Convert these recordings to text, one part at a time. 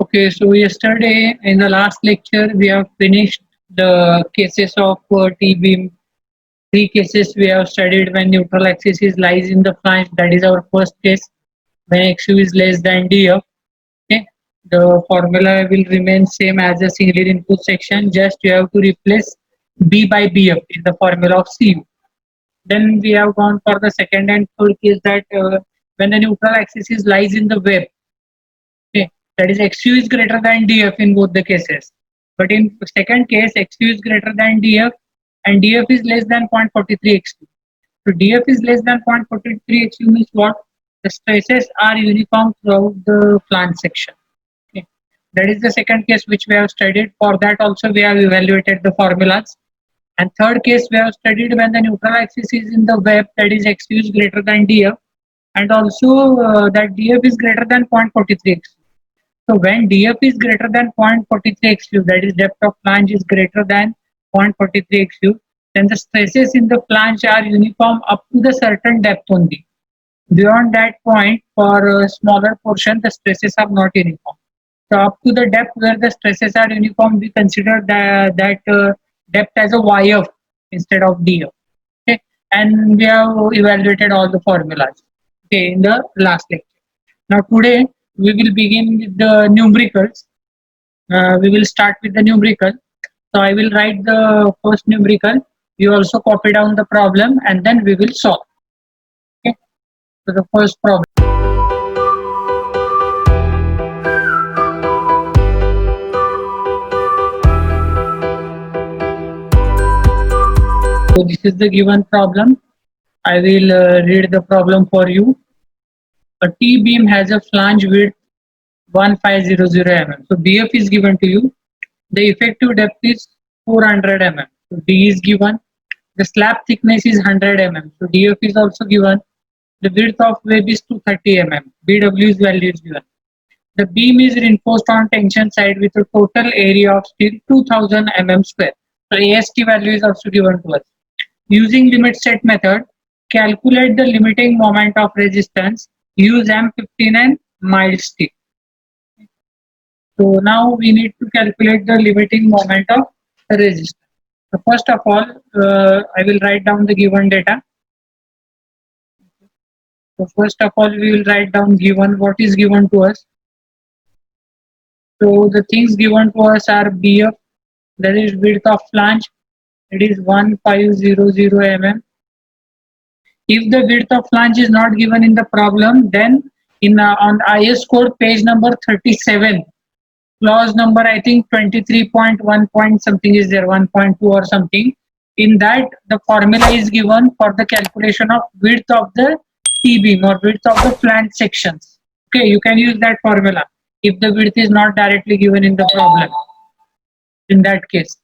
Okay, so yesterday in the last lecture we have finished the cases of T-beam. Three cases we have studied when neutral axis is lies in the flange. That is our first case. When XU is less than DF. Okay, the formula will remain same as a single input section. Just you have to replace B by BF in the formula of CU. Then we have gone for the second and third case that when the neutral axis is lies in the web. Okay, that is XU is greater than DF in both the cases. But in second case, XU is greater than DF and DF is less than 0.43 XU. So DF is less than 0.43 XU means what? The stresses are uniform throughout the flange section. Okay. That is the second case which we have studied. For that also we have evaluated the formulas. And third case we have studied when the neutral axis is in the web, that is XU is greater than DF, and also that DF is greater than 0.43 XU. So when DF is greater than 0.43 XU, that is depth of flange is greater than 0.43 XU, then the stresses in the flange are uniform up to the certain depth only. Beyond that point, for a smaller portion, the stresses are not uniform. So up to the depth where the stresses are uniform, we consider that depth as a YF instead of DF. Okay, and we have evaluated all the formulas. Okay, in the last lecture. Now today we will begin with the numericals. We will start with the numerical. So I will write the first numerical. You also copy down the problem and then we will solve. Okay. So the first problem. So this is the given problem. I will read the problem for you. A T-beam has a flange width 1500 mm. So BF is given to you. The effective depth is 400 mm. So D is given. The slab thickness is 100 mm. So DF is also given. The width of web is 230 mm. BW's value is given. The beam is reinforced on tension side with a total area of steel 2000 mm square. So AST value is also given to us. Using limit set method, calculate the limiting moment of resistance. Use M15 and mild steel. So now we need to calculate the limiting moment of resistance. So first of all, I will write down the given data. So first of all, we will write down given what is given to us. So the things given to us are BF, that is width of flange, it is 1500 mm. If the width of flange is not given in the problem, then in on IS code page number 37, clause number I think 23.1 point something is there, 1.2 or something. In that the formula is given for the calculation of width of the T-beam or width of the flange sections. Okay, you can use that formula if the width is not directly given in the problem. In that case,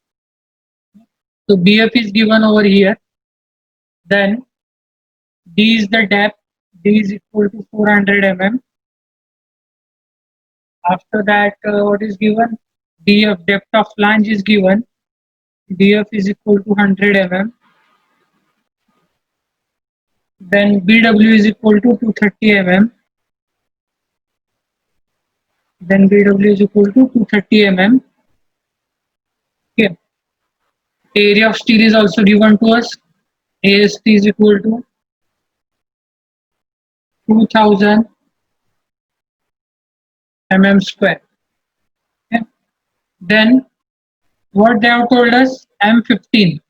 so BF is given over here. Then D is the depth. D is equal to 400 mm. After that, what is given? DF, depth of flange is given. DF is equal to 100 mm. Then BW is equal to 230 mm. Then BW is equal to 230 mm. Okay. Area of steel is also given to us. AST is equal to 2000 mm square. Okay. Then what they have told us, M15.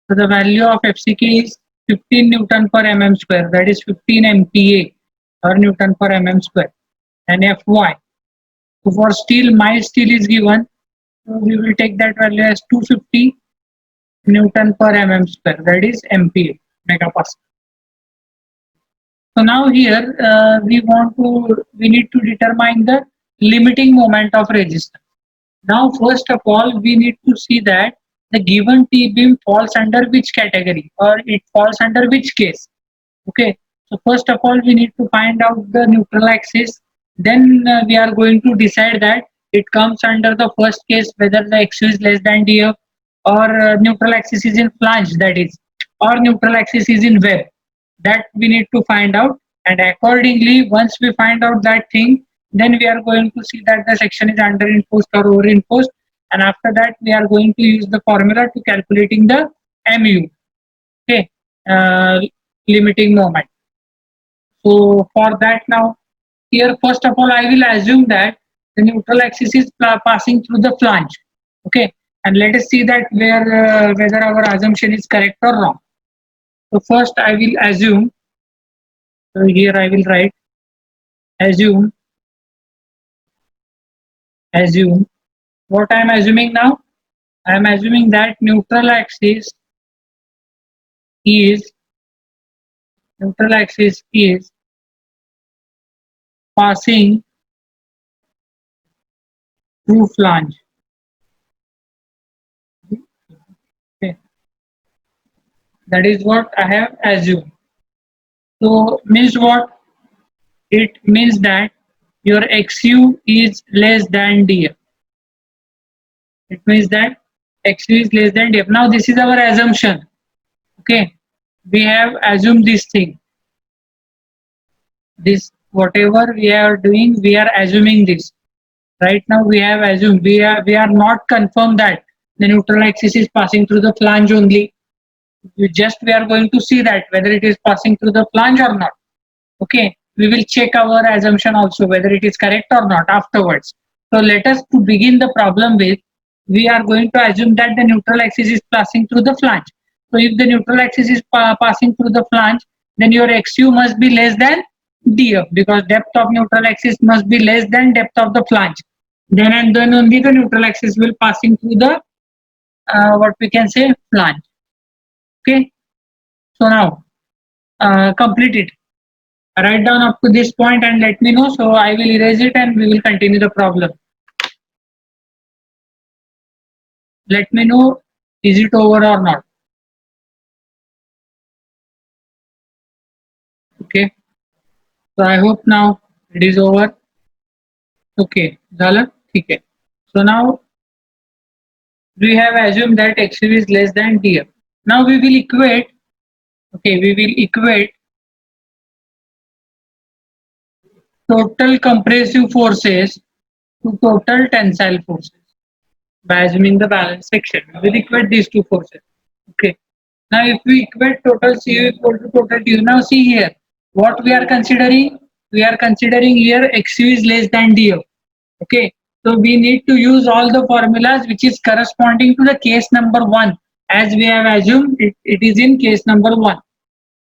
So the value of FCK is 15 Newton per mm square, that is 15 MPa or Newton per mm square. And Fy. So for steel, mild steel is given. So we will take that value as 250 Newton per mm square, that is MPa, megapascal. So now here we need to determine the limiting moment of resistance. Now first of all we need to see that the given T-beam falls under which category or it falls under which case. Okay, so first of all we need to find out the neutral axis. Then we are going to decide that it comes under the first case whether the XU is less than DF or neutral axis is in flange, that is, or neutral axis is in web. That we need to find out, and accordingly once we find out that thing, Then we are going to see that the section is underimposed or overimposed, and after that we are going to use the formula to calculating the mu. Okay, uh, limiting moment. So for that now, here first of all I will assume that the neutral axis is passing through the flange. Okay, and let us see that whether our assumption is correct or wrong. So first I will assume. So here I will write assume. Assume. What I am assuming now? I am assuming that is neutral axis is passing through flange. Okay, that is what I have assumed. So means what? It means that your XU is less than DF. It means that XU is less than DF. Now this is our assumption. Okay, we have assumed this thing. This whatever we are doing, we are assuming this. Right now we have assumed, we are not confirmed that the neutral axis is passing through the flange only. We are going to see that whether it is passing through the flange or not. Okay, we will check our assumption also whether it is correct or not afterwards. So let us to begin the problem with, we are going to assume that the neutral axis is passing through the flange. So if the neutral axis is passing through the flange, then your XU must be less than DF, because depth of neutral axis must be less than depth of the flange. Then and then only the neutral axis will passing through the what we can say flange. Okay, so now complete it. Write down up to this point and let me know. So I will erase it and we will continue the problem. Let me know, is it over or not? Okay. So I hope now it is over. Okay. झालं? ठीक आहे. So now we have assumed that XU is less than DF. Now we will equate. Okay, we will equate total compressive forces to total tensile forces by assuming the balance section. We will equate these two forces. Okay. Now, if we equate total CU equal to total DU, now see here, what we are considering? We are considering here XU is less than DU. Okay. So we need to use all the formulas which is corresponding to the case number 1, as we have assumed it is in case number 1.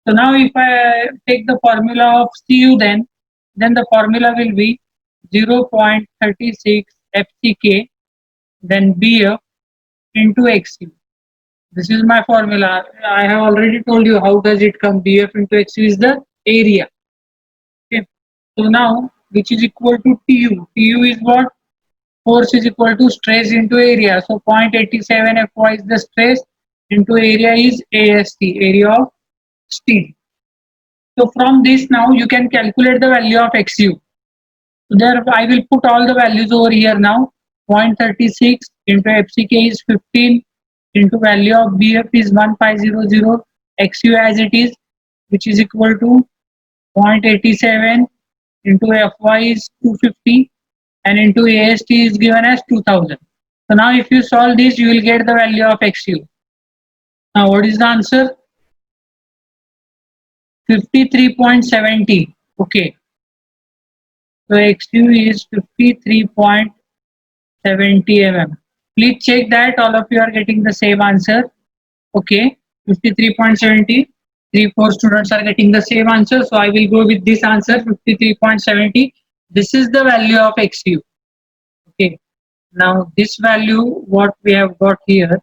So now if I take the formula of CU, then the formula will be 0.36 FCK, then BF into XU. This is my formula. I have already told you how does it come. BF into XU is the area. Okay. So now, which is equal to TU. TU is what? Force is equal to stress into area. So 0.87 Fy is the stress into area is AST, area of steel. So from this now you can calculate the value of XU. So there I will put all the values over here now. 0.36 into FCK is 15 into value of BF is 1500, XU as it is, which is equal to 0.87 into Fy is 250 and into AST is given as 2000. So now if you solve this, you will get the value of XU. Now what is the answer? 53.70. Okay. So XU is 53.70 mm. Please check that all of you are getting the same answer. Okay, 53.70. 3-4 students are getting the same answer. So I will go with this answer, 53.70. This is the value of XU. Okay, now this value, what we have got here,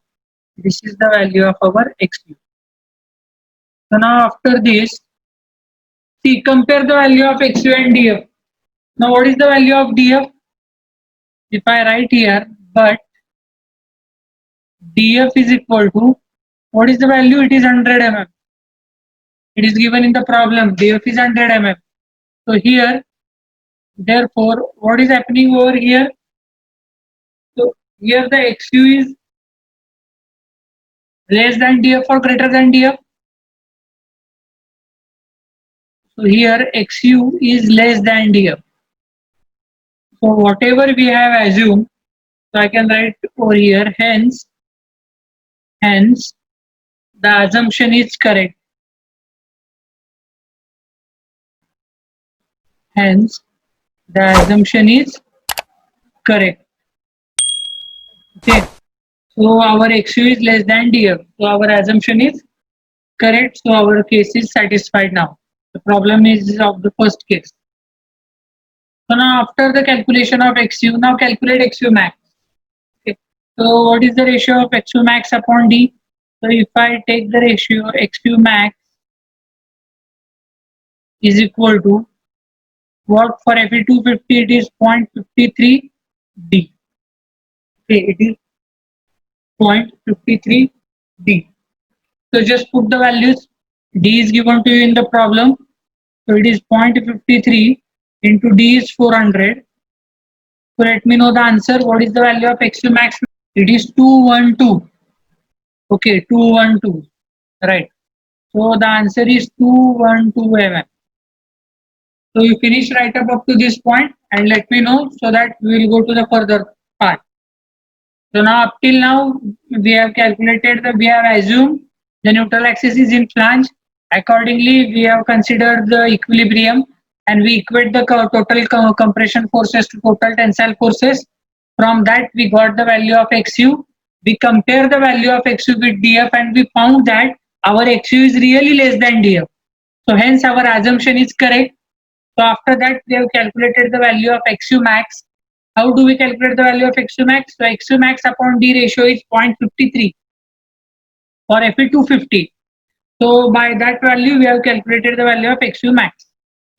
this is the value of our XU. So now after this, see, compare the value of XU and DF. Now what is the value of DF? If I write here, but DF is equal to, what is the value? It is 100 mm. It is given in the problem. DF is 100 mm. So here, therefore, what is happening over here? So here the XU is less than DF or greater than DF. So here XU is less than DF. So whatever we have assumed, so I can write over here, hence the assumption is correct. Hence the assumption is correct. Okay. So our XU is less than DF. So our assumption is correct. So our case is satisfied now. The problem is of the first case. So now after the calculation of XU, now calculate XU max. Okay. So what is the ratio of XU max upon D? So if I take the ratio XU max is equal to what, for Fe250 it is 0.53 D. Okay, it is 0.53 D. So just put the values. D is given to you in the problem. So it is 0.53 into D is 400. So let me know the answer. What is the value of XU max? It is 212. Okay, 212. Right. So the answer is 212 mm. So you finish right up to this point and let me know so that we will go to the further part. So now up till now we have calculated we have assumed the neutral axis is in flange. Accordingly, we have considered the equilibrium and we equate the total compression forces to total tensile forces. From that we got the value of XU. We compare the value of XU with DF and we found that our XU is really less than DF. So hence our assumption is correct. So after that we have calculated the value of XU max. How do we calculate the value of XU max? So XU max upon D ratio is 0.53 for Fe250. So by that value we have calculated the value of XU max.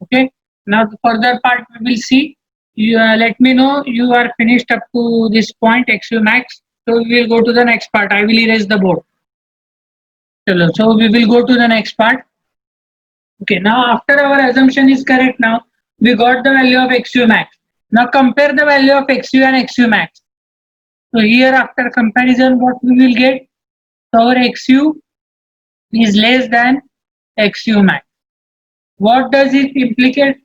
Okay. Now the further part we will see. You let me know you are finished up to this point XU max. So we will go to the next part. I will erase the board. So we will go to the next part. Okay, now after our assumption is correct, now we got the value of XU max. Now compare the value of XU and XU max. So here after comparison, what we will get? So our XU is less than XU max. What does it implicate?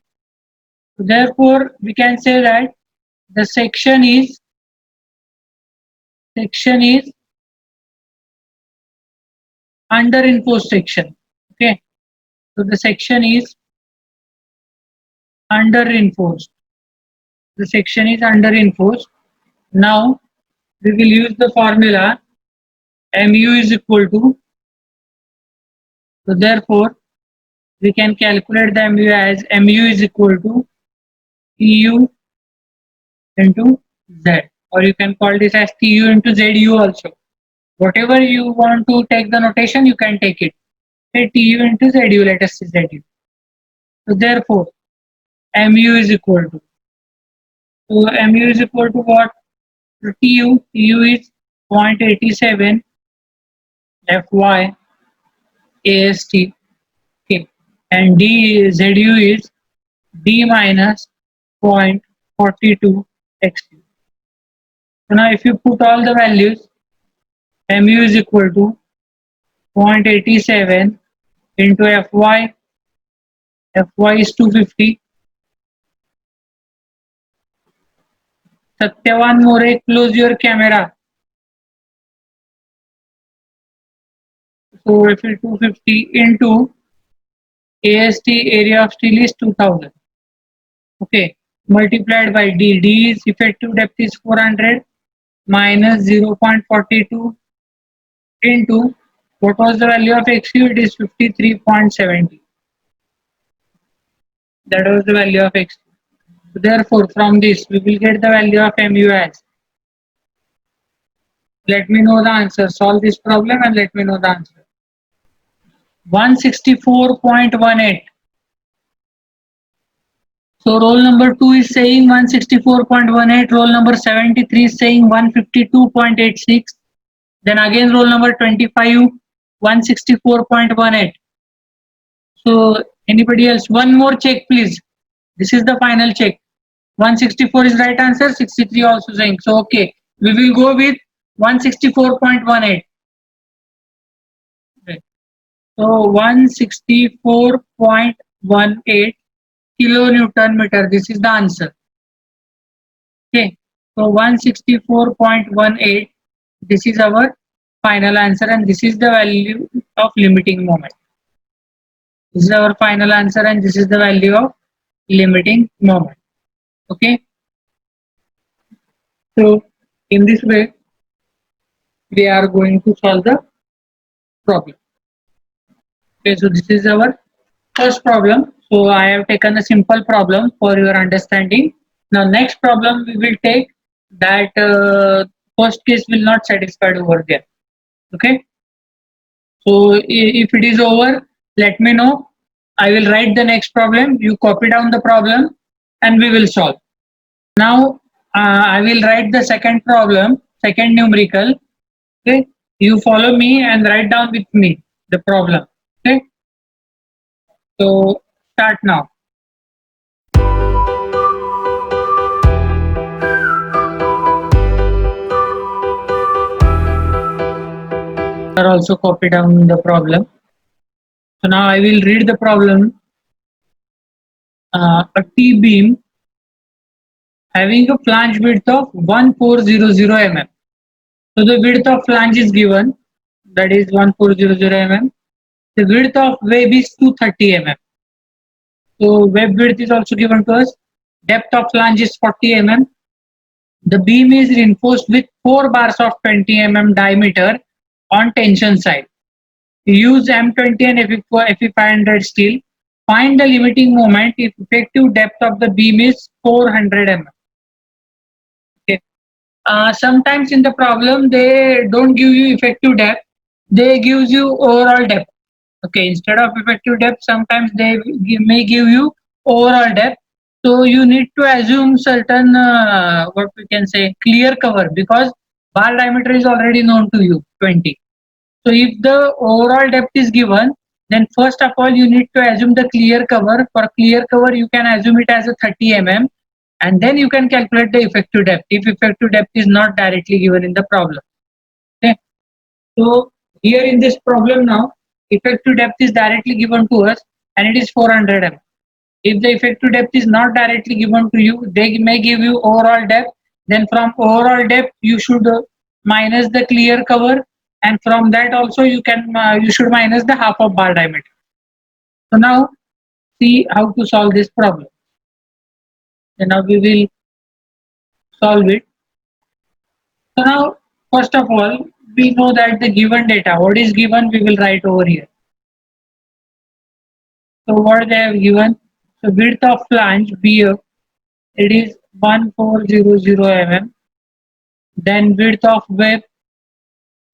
Therefore, we can say that the section is under reinforced section. Okay, so the section is under reinforced. The section is under reinforced. Now we will use the formula mu is equal to, so therefore we can calculate the mu as mu is equal to tu into z, or you can call this as tu into zu also. Whatever you want to take the notation, you can take it. Say tu into zu, let us say zu. So therefore mu is equal to, so mu is equal to what? So tu is 0.87 Fy AST, okay, and ZU is D minus 0.42 XU. So now if you put all the values, mu is equal to 0.87 into Fy is 250. Satyavan More, close your camera. So if you 250 into AST, area of steel is 2000. Okay, multiplied by D. D is effective depth is 400 minus 0.42 into what was the value of XU? It is 53.70. That was the value of XU. Therefore, from this we will get the value of mu as. Let me know the answer. Solve this problem and let me know the answer. 164.18. So roll number 2 is saying 164.18. Roll number 73 is saying 152.86. Then again roll number 25, 164.18. So anybody else? One more check, please. This is the final check. 164 is right answer. 63 also saying. So okay, we will go with 164.18. Okay. So 164.18 kilonewton meter. This is the answer. Okay, so 164.18, this is our final answer, and this is the value of limiting moment. This is our final answer, and this is the value of limiting moment. Okay, so in this way we are going to solve the problem. Okay, so this is our first problem. So I have taken a simple problem for your understanding. Now next problem we will take that first case will not satisfied over there. Okay, so if it is over, let me know. I will write the next problem. You copy down the problem and we will solve. Now I will write the second problem, second numerical. Okay, you follow me and write down with me the problem. Okay, so start now. Are also copy down the problem. So now I will read the problem. A T-beam having a flange width of 1400 mm. So the width of flange is given, that is 1400 mm. The width of web is 230 mm. So web width is also given to us. Depth of flange is 40 mm. The beam is reinforced with 4 bars of 20 mm diameter on tension side. Use M20 and Fe500 steel. Find the limiting moment if effective depth of the beam is 400 mm. Okay. Sometimes in the problem they don't give you effective depth, they gives you overall depth. Okay, instead of effective depth, sometimes they may give you overall depth. So you need to assume certain what we can say clear cover, because bar diameter is already known to you 20. So if the overall depth is given, then first of all you need to assume the clear cover. For clear cover, you can assume it as a 30 mm, and then you can calculate the effective depth if effective depth is not directly given in the problem. Okay. So here in this problem now, effective depth is directly given to us and it is 400 mm. If the effective depth is not directly given to you, they may give you overall depth. Then from overall depth, you should minus the clear cover, and from that also you should minus the half of bar diameter. So now see how to solve this problem. So now we will solve it. So now first of all, we know that the given data, what is given, we will write over here. So what they have given, so width of flange BF, it is 1400 mm. Then width of web,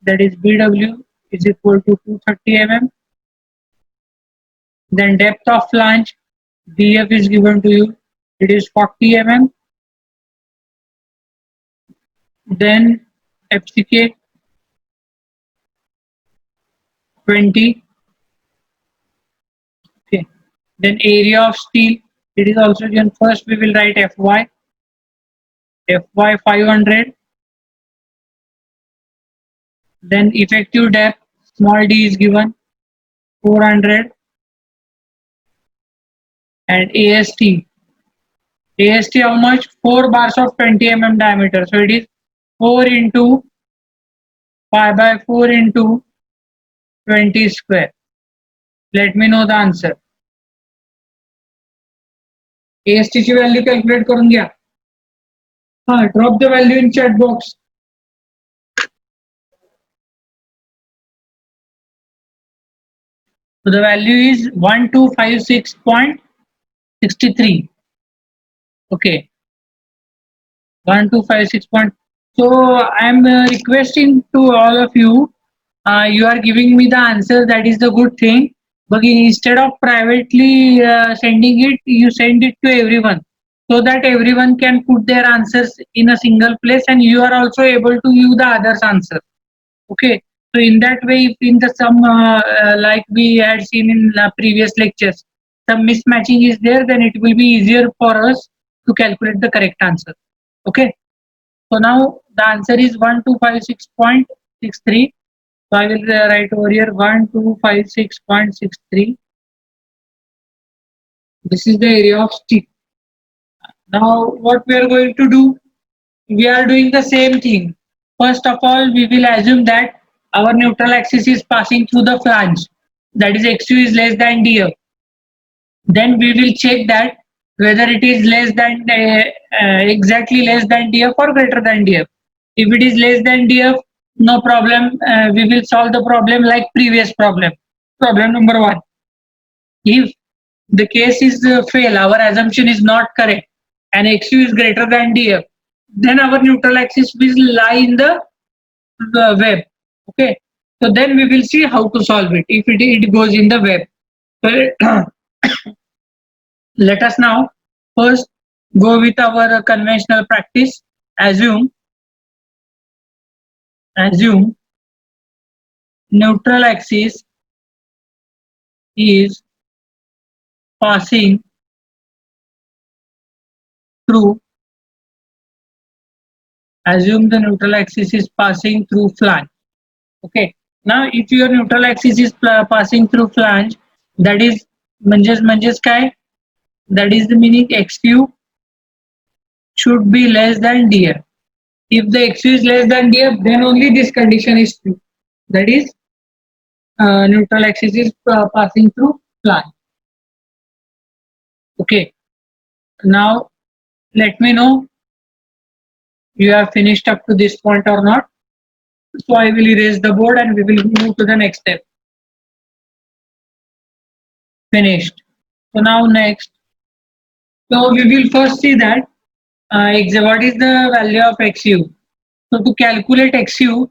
that is BW, is equal to 230 mm. Then depth of flange BF is given to you, it is 40 mm. Then FCK 20. Okay. Then area of steel, it is also given. First we will write FY 500. Then effective depth, small d is given 400. And AST how much? 4 bars of 20 mm diameter. So it is 4 into pi by 4 into 20 square. Let me know the answer. AST ची value calculate करून घ्या. Drop the value in chat box. So the value is 1256.63. Okay, 1256. So I am requesting to all of you. You are giving me the answer. That is the good thing. But instead of privately sending it, you send it to everyone, so that everyone can put their answers in a single place, and you are also able to view the others' answer. Okay. So in that way, if in the some like we had seen in previous lectures, some mismatching is there, then it will be easier for us to calculate the correct answer. Okay. So now the answer is 1256.63. So I will write over here 1256.63. This is the area of stick. Now what we are going to do? we are doing the same thing. First of all, we will assume that our neutral axis is passing through the flange, that is xu is less than df. Then we will check that whether it is less than exactly less than df or greater than df. If it is less than df, no problem. We will solve the problem like previous problem. Problem number one. If the case is fail, our assumption is not correct, and xu is greater than df, then our neutral axis will lie in the web. Okay, so then we will see how to solve it if it goes in the web. So let us now first go with our conventional practice. Assume neutral axis is passing through. Assume the neutral axis is passing through flange. Okay. Now if your neutral axis is passing through flange, that is म्हणजेच काय? That is the meaning xu should be less than df. If the xu is less than df, then only this condition is true. That is neutral axis is passing through flange. Okay. Now let me know you have finished up to this point or not. So I will erase the board and we will move to the next step. Finished. So now next. So we will first see that what is the value of xu. So to calculate xu,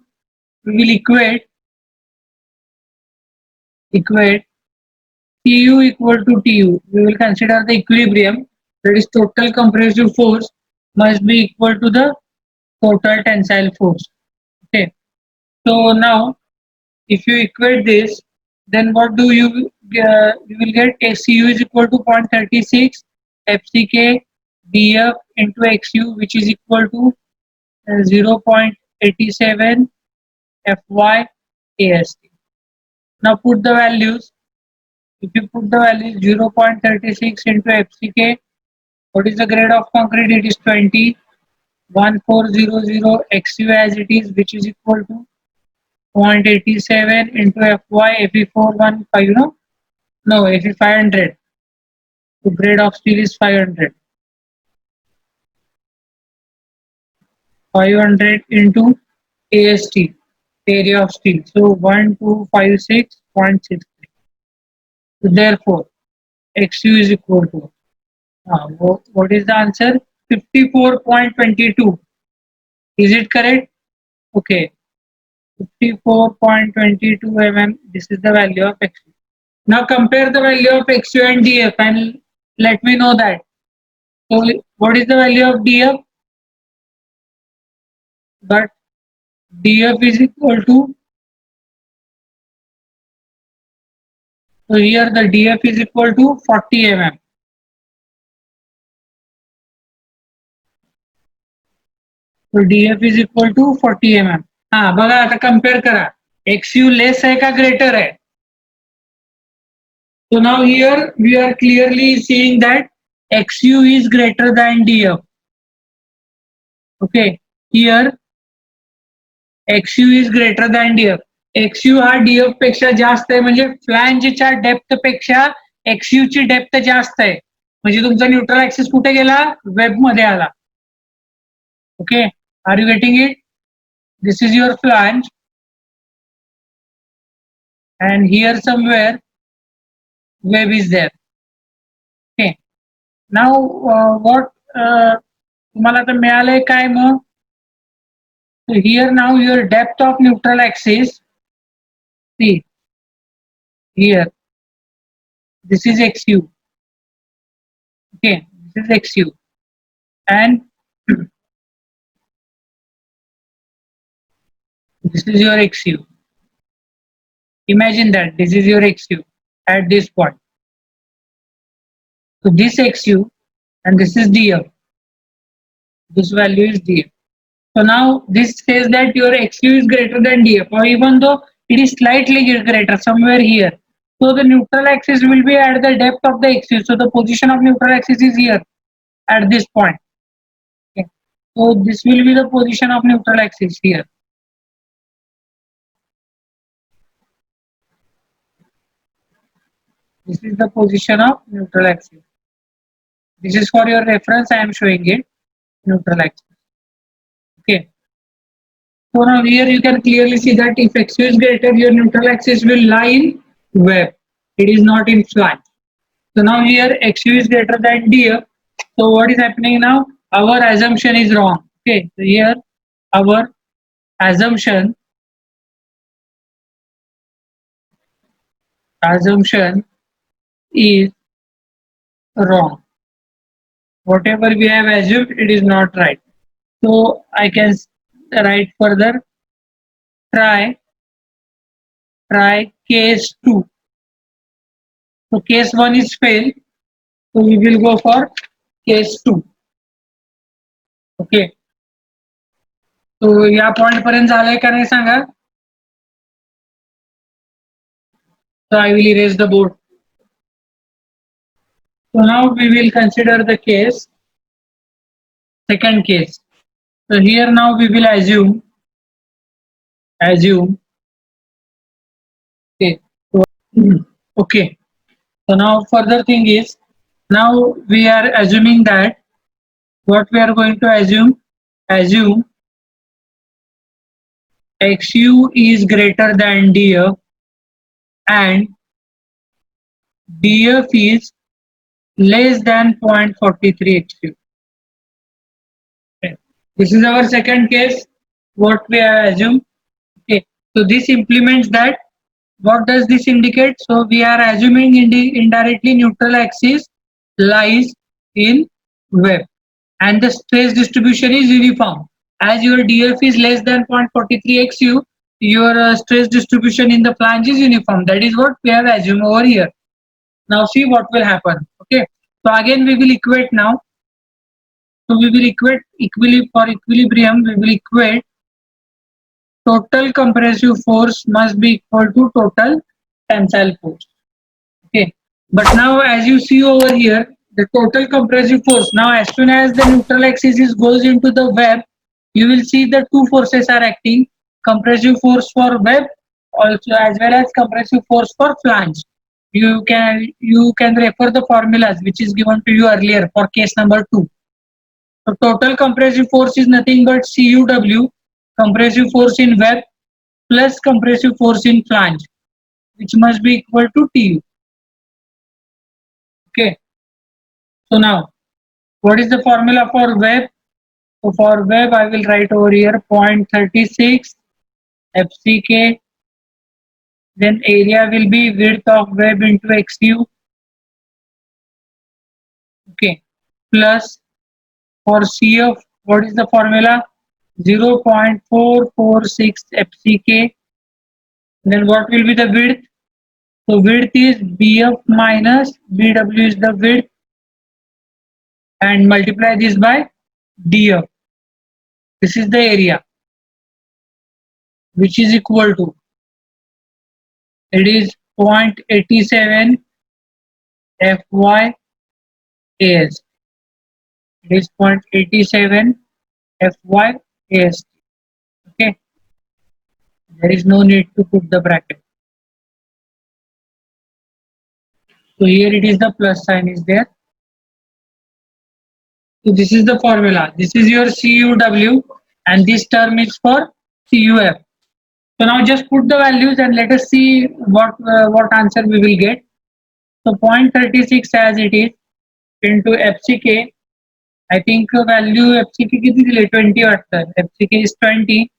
we will equate Tu equal to Tu. We will consider the equilibrium, that is total compressive force must be equal to the total tensile force. Okay. So now if you equate this, then what do you will get Cu is equal to 0.36 FCK df into xu, which is equal to 0.87 Fy ast. Now put the values. If you put the values 0.36 into FCK, what is the grade of concrete? It is 20. 1400 XU as it is, which is equal to 0.87 into Fy Fe415, no, Fe500. The grade of steel is 500. 500 into AST, area of steel. So 1256.63. So therefore, XU is equal to, what is the answer? 54.22. Is it correct? Okay. 54.22 mm. This is the value of XU. Now compare the value of XU and DF and let me know that. So what is the value of DF? But DF is equal to, so here the DF is equal to 40 mm. So DF is equal to 40 mm. हाँ बघा आता compare करा. XU less है का greater है? So now here we are clearly seeing that XU is greater than DF. Okay, here XU is greater than DF. XU हा DF पेक्षा जास्त आहे, म्हणजे फ्लॅंजच्या डेप्थ पेक्षा XU ची डेप्थ जास्त आहे. म्हणजे तुमचा न्यूट्रल ऍक्सिस कुठे गेला? वेब मध्ये आला. Okay, are you getting it? This is your flange and here somewhere web is there. Okay, now what तुम्हाला तर मिळालंय काय मग? So here now your depth of neutral axis, see here, this is XU. Okay, this is XU and this is your XU. Imagine that this is your XU at this point. So this XU and this is DF. This value is DF. So now this says that your XU is greater than DF, or even though it is slightly greater somewhere here. So the neutral axis will be at the depth of the XU. So the position of neutral axis is here at this point. Okay. So this will be the position of neutral axis here. This is the position of neutral axis. This is for your reference. I am showing it neutral axis. Okay. So now here you can clearly see that if x is greater, your neutral axis will lie in web. It is not in flange. So now here xu is greater than df. So what is happening now? Our assumption is wrong. Okay. So here our assumption is wrong. Whatever we have assumed, it is not right. So I can write further. Try case 2. So case 1 is failed. So we will go for case 2. Okay. So या point पर्यंत झालंय का नाही सांगा. So I will erase the board. So now we will consider the second case. So here now we will assume okay. So, okay. So now further thing is, now we are assuming that what we are going to assume xu is greater than df and df is less than 0.43 xu. Okay. This is our second case. What we are assume. Okay. So this implements that. What does this indicate? So we are assuming indirectly neutral axis lies in web and the stress distribution is uniform. As your df is less than 0.43 xu, your stress distribution in the flange is uniform. That is what we have assumed over here. Now see what will happen. Okay. So again we will equate now. So we will equate for equilibrium. We will equate total compressive force must be equal to total tensile force. Okay. But now as you see over here, the total compressive force, now as soon as the neutral axis goes into the web, you will see the two forces are acting, compressive force for web also as well as compressive force for flange. You can refer the formulas which is given to you earlier for case number 2. So total compressive force is nothing but CUW, compressive force in web plus compressive force in flange, which must be equal to TU. Okay. So now, what is the formula for web? So for web, I will write over here 0.36 FCK. Then area will be width of web into XU. Okay. Plus for CF, what is the formula? 0.446 FCK. Then what will be the width? So width is BF minus BW is the width and multiply this by DF. This is the area which is equal to, it is 0.87 FY AS. It is 0.87 FY AS. Okay. There is no need to put the bracket. So here it is the plus sign is there. So this is the formula. This is your CUW and this term is for CUF. So now just put the values and let us see what answer we will get. So 0.36 as it is into FCK. I think value FCK किती दिले 20 वाटतं. FCK is 20.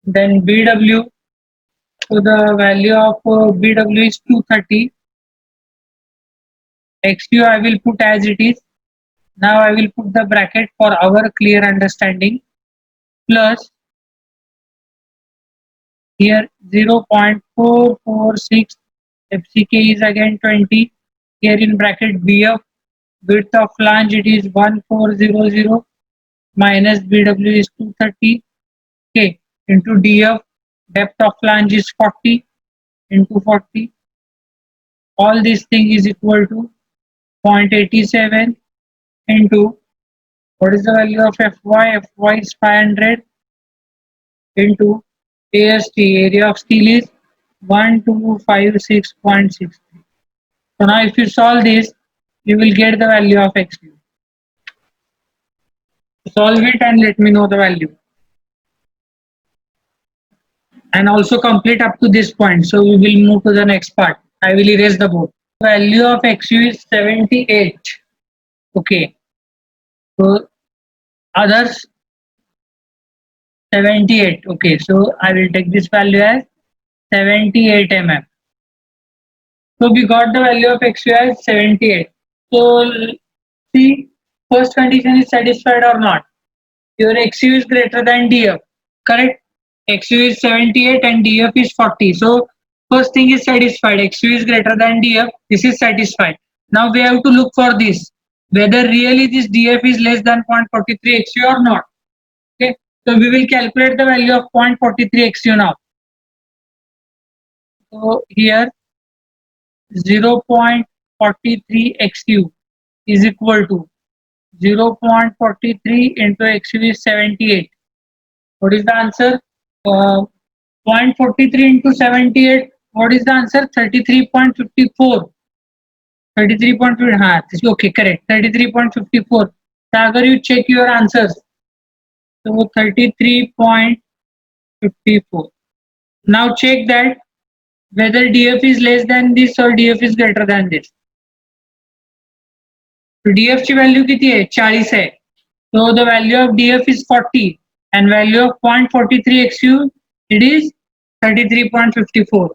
Then BW. So the value of BW is 230. XU I will put as it is. Now I will put the bracket for our clear understanding. Plus here 0.446 FCK is again 20. Here in bracket BF, width of flange it is 1400 minus BW is 230. Okay, into DF, depth of flange is 40 into 40. All this thing is equal to 0.87 into What is the value of Fy? Fy is 500 into AST, area of steel is 1256.63. So now if you solve this, you will get the value of XU. Solve it and let me know the value. And also complete up to this point. So we will move to the next part. I will erase the board. Value of XU is 78. Okay. So others 78. Okay. So I will take this value as 78 mm. So we got the value of XU as 78. So see, first condition is satisfied or not. Your XU is greater than DF. Correct? XU is 78 and DF is 40. So first thing is satisfied. XU is greater than DF. This is satisfied. Now we have to look for this. Whether really this DF is less than 0.43 XU or not. Okay. So we will calculate the value of 0.43 XU now. So here 0.43 XU is equal to 0.43 into XU is 78. What is the answer? 0.43 into 78. What is the answer? 33.54. 33.50. Okay, correct. 33.54. So, agar you check your answers, so 33.54. Now check that whether DF is less than this or DF is greater than this. So DF ची value किती आहे? 40 आहे. So the value of DF is 40 and value of 0.43 XU it is 33.54.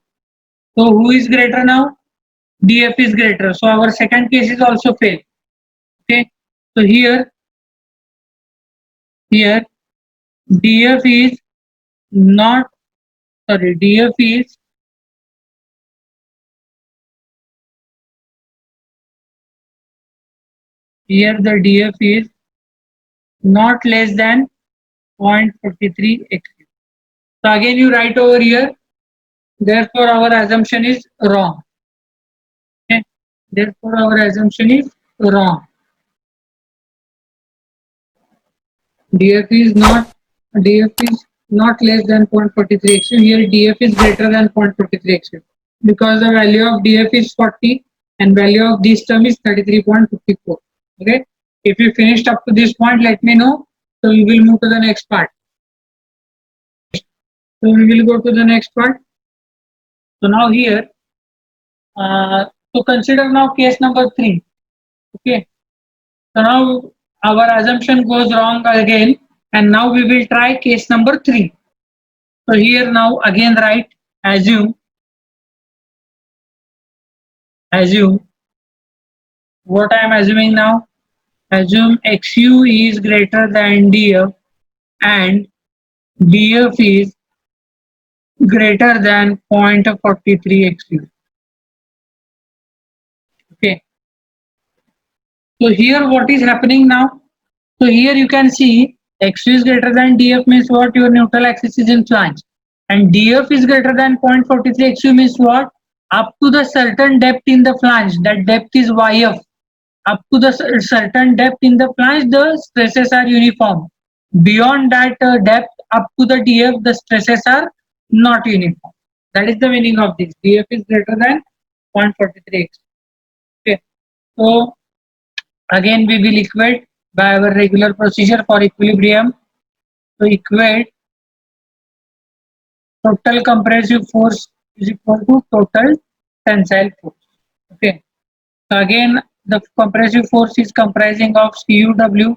So who is greater now? DF is greater. So our second case is also fail. Okay. So here DF is not DF is here the DF is not less than 0.43 XU. So again you write over here. Therefore our assumption is wrong. Okay. Therefore our assumption is wrong. DF is not less than 0.43 XU. Here DF is greater than 0.43 XU because the value of DF is 40 and value of this term is 33.54. Okay. If you finished up to this point, let me know. So we will move to the next part. So we will go to the next part. So now here, so consider now case number 3. Okay. So now our assumption goes wrong again, and now we will try case number 3. So here now again write assume what I am assuming now. Assume XU is greater than DF and DF is greater than 0.43 XU. Okay. So here what is happening now? So here you can see XU is greater than DF means what? Your neutral axis is in flange. And DF is greater than 0.43 XU means what? Up to the certain depth in the flange, that depth is YF. Up to the certain depth in the flange, the stresses are uniform. Beyond that depth, up to the DF, the stresses are not uniform. That is the meaning of this. DF is greater than 0.43 XU. Okay. So again we will equate by our regular procedure for equilibrium. So equate total compressive force is equal to total tensile force. Okay. So again the compressive force is comprising of CUW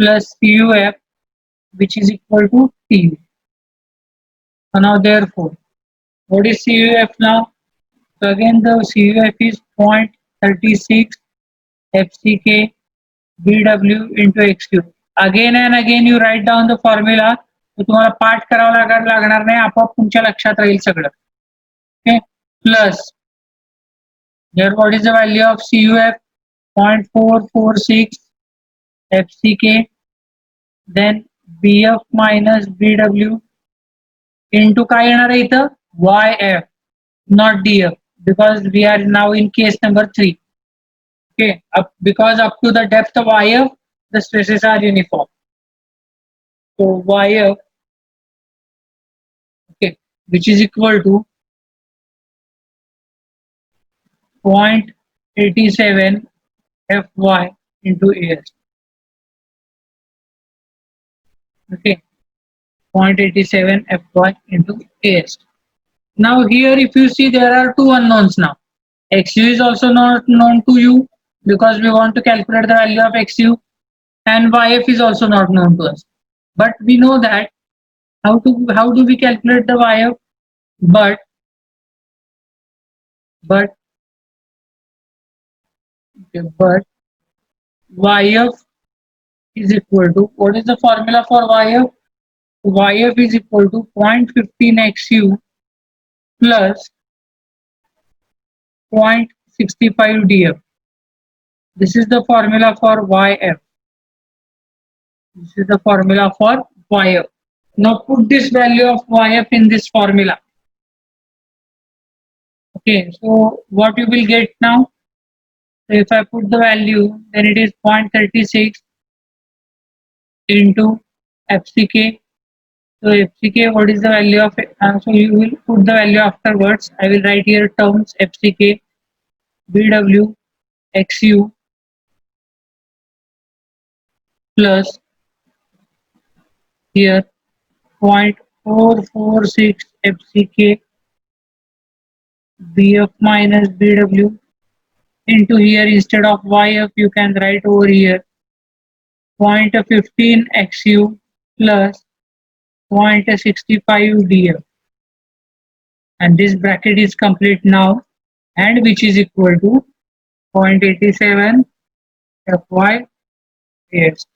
plus CUF, which is equal to TU. So now therefore, what is CUF now? So again the CUF is 0.36 FCK BW into XU. Again and again you write down the formula. तो तुम्हाला पाठ करावा लागणार नाही, आपोआप तुमच्या लक्षात राहील सगळं. Okay. Plus here what is the value of CUF? 0.446 FCK, then BF minus BW into काय येणार आहे इथं? YF, not DF, because we are now in case number 3. Okay, because up to the depth of YF, the stresses are uniform. So YF, okay, which is equal to 0.87 Fy into AS. Okay, 0.87 Fy into AS. Now here if you see there are two unknowns now. XU is also not known to you because we want to calculate the value of XU, and YF is also not known to us. But we know that how do we calculate the YF? But but okay, but YF is equal to, what is the formula for YF? YF is equal to 0.15 XU plus 0.65 DF. This is the formula for YF. This is the formula for YF. Now put this value of YF in this formula. Okay, so what you will get now? So if I put the value, then it is 0.36 into FCK. So FCK, what is the value of it? So you will put the value afterwards. I will write here terms FCK, BW, XU plus here 0.446 FCK, BF minus BW into here, instead of YF you can write over here 0.15 XU plus 0.65 DF, and this bracket is complete now, and which is equal to 0.87 Fy years.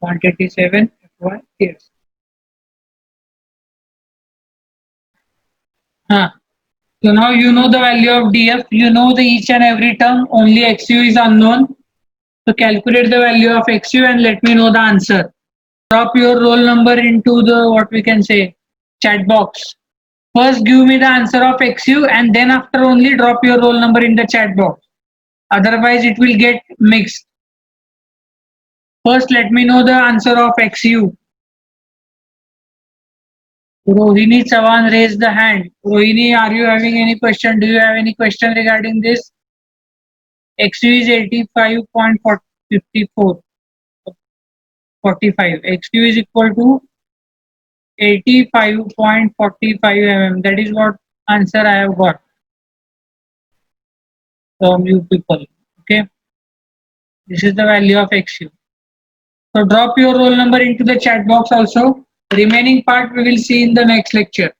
0.87 Fy years. So now you know the value of DF, you know the each and every term, only XU is unknown. So calculate the value of XU and let me know the answer. Drop your roll number into the, what we can say, chat box. First give me the answer of XU and then after only drop your roll number in the chat box. Otherwise it will get mixed. First let me know the answer of XU. Rohini Chavan raised the hand. Rohini, are you having any question? Do you have any question regarding this? XU is 85.54. 45. XU is equal to 85.45 mm. That is what answer I have got from you people. Okay. This is the value of XU. So drop your roll number into the chat box also. The remaining part we will see in the next lecture.